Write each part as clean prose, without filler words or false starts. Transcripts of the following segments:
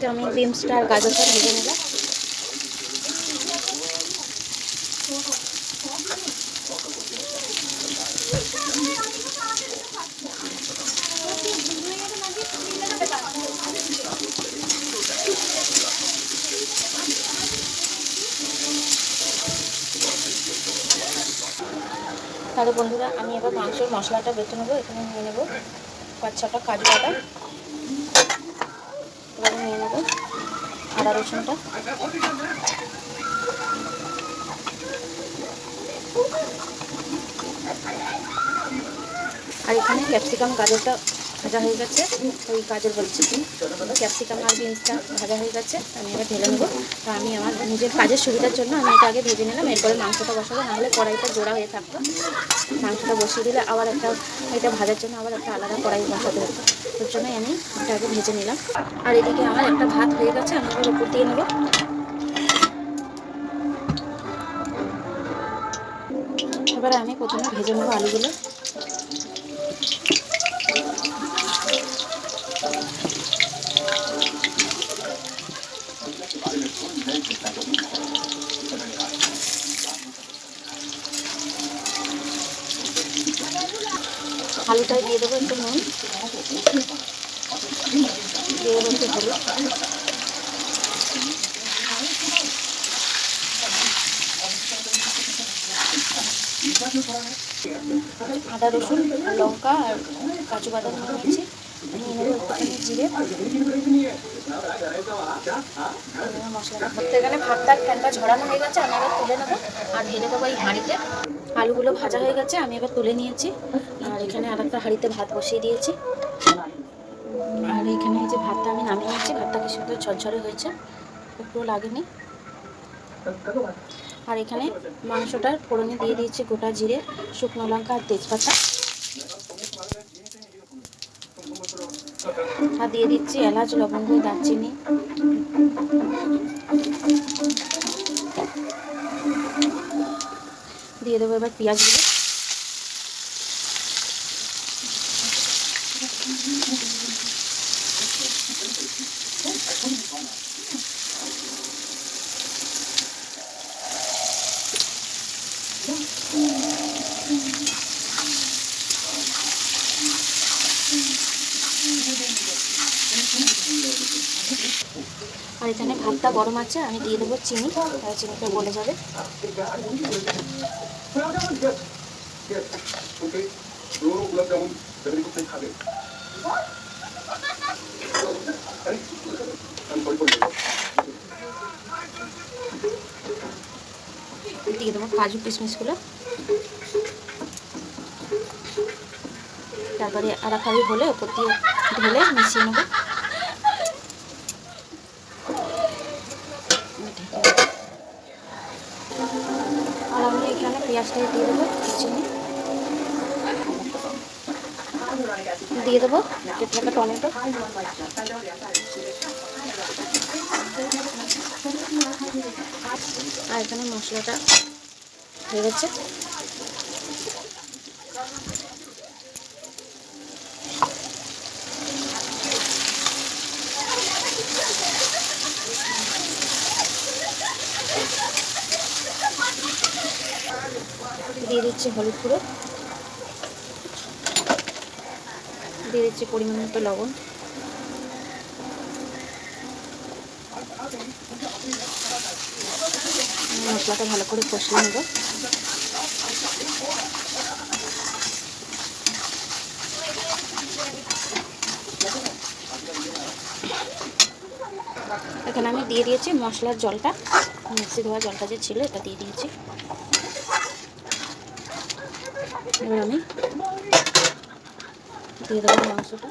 তো আমি বিমসটা আর গাজরটা ভেজে নিলাম। তাহলে বন্ধুরা আমি এবার মাংসের মশলাটা বেটে নেবো। এখানে নিয়ে নেবো 5-6টা কাজু বাদাম, এবারে নিয়ে নেবো আদা রসুনটা, আর এখানে ক্যাপসিকাম গাজরটা ভাজা হয়ে গেছে। ওই গাজর বলছি কি, ক্যাপসিকাম আর বিনসটা ভাজা হয়ে গেছে। আমি এবার ঢেলে নেবো। তো আমি আমার নিজের কাজের সুবিধার জন্য আমি এটা আগে ভেজে নিলাম, এরপরে মাংসটা বসাবো, নাহলে কড়াইটা জোড়া হয়ে থাকতো। মাংসটা বসিয়ে দিলে আবার এটা ভাজার জন্য আবার একটা আলাদা কড়াই বসাতে হতো। ওর জন্যই আমি এটা আগে ভেজে নিলাম। আর এদিকে আমার একটা ভাত হয়ে গেছে, আমি এবার উপর দিয়ে নেবো। এবারে আমি প্রথমে ভেজে নেবো আলুগুলো। আলুটায় দিয়ে দেবো একটু নুন, দিয়ে দেবো একটু হলুদ, আদা রসুন লঙ্কা আর কাজু বাদাম নিয়েছি। নিয়ে নেবো একটুখানি জিরে। মশলাটা করতে গেলে ভাতটার ফ্যানটা ঝরানো হয়ে গেছে, আমি এবার তুলে নেবো আর ঢেলে দেবো এই হাঁড়িতে। আলুগুলো ভাজা হয়ে গেছে, আমি এবার তুলে নিয়েছি। আর এখানে আর একটা হাঁড়িতে ভাত বসিয়ে দিয়েছি। আর এখানে এই যে ভাতটা আমি নামিয়ে নিয়েছি। ভাতটা কি সুন্দর ঝরঝরে হয়েছে, একটুও লাগেনি। আর এখানে মাংসটার ফোড়নে দিয়ে দিয়েছি গোটা জিরে, শুকনো লঙ্কা আর তেজপাতা। আর দিয়ে দিচ্ছি এলাচ, লবঙ্গ, দারচিনি। দিয়ে দেবো এবার পেঁয়াজগুলো। আর এখানে ভাতটা গরম আছে, আমি দিয়ে দেবো চিনি, চিনিটা গলে যাবে। দিয়ে দেবো কাজু কিশমিশগুলো, তারপরে আড়াখাড়ি হলে ওপর দিয়ে ঢেলে মিশিয়ে নেবো। আর আমি এখানে পেঁয়াজটাই দিয়ে দেবো, চিনি দিয়ে দেবো, কেটে রাখা টমেটো। আর এখানে মশলাটা হয়ে গেছে। দিয়ে দিচ্ছি হলুদ গুঁড়ো, দিয়ে দিচ্ছি পরিমাণ মতো লবণ। মশলাটা ভালো করে কষিয়ে নেব। এখানে আমি দিয়ে দিয়েছি মশলার জলটা, মিক্সি ধোয়া জলটা যে ছিল এটা দিয়ে দিয়েছি। এবার আমি দিয়ে দেবো মাংসটা।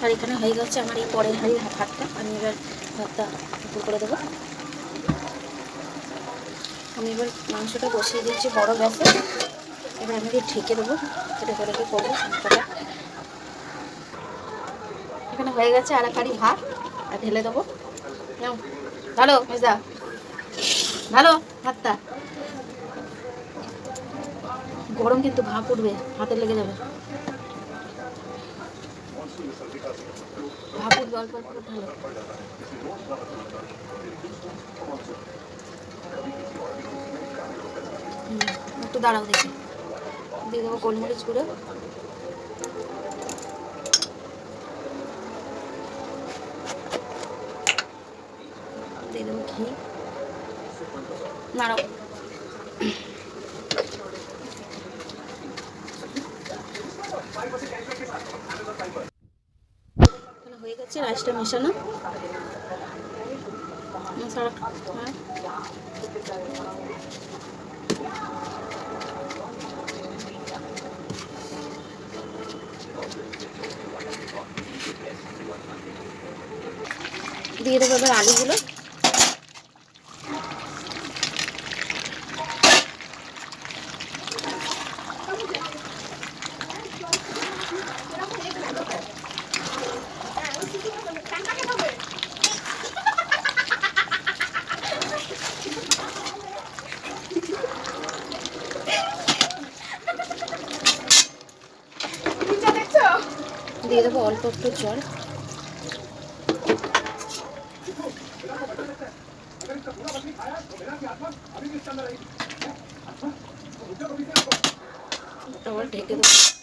আর এখানে হয়ে গেছে আমার এই পরের হাঁড়ির ভাতটা। আমি এবার ভাতটা উপর করে দেবো। আমি এবার মাংসটা বসিয়ে দিচ্ছি বড় গ্যাসে। এবার আমি ঢেকে দেবো, ঢেকে রেখে করবো মাংসটা। এখানে হয়ে গেছে আর এক হাঁড়ি ভাত, আর ঢেলে দেবো। ভালো মেজদা, ভালো ভাতটা। গরম কিন্তু ভাপ উঠবে, হাতে লেগে যাবে। ভাপ উঠবে অল্প অল্প ভালো। একটু দাঁড়াও দেখি, দিয়ে দেবো গোলমরিচ গুঁড়ো, দিয়ে দেবো ঘি, নাড়াও। হয়ে গেছে রাইসটা মেশানো। মশলা দিয়ে দেবো এবার আলুগুলো। দিয়ে দেবো অল্প একটু জল। ঢেকে দেবো।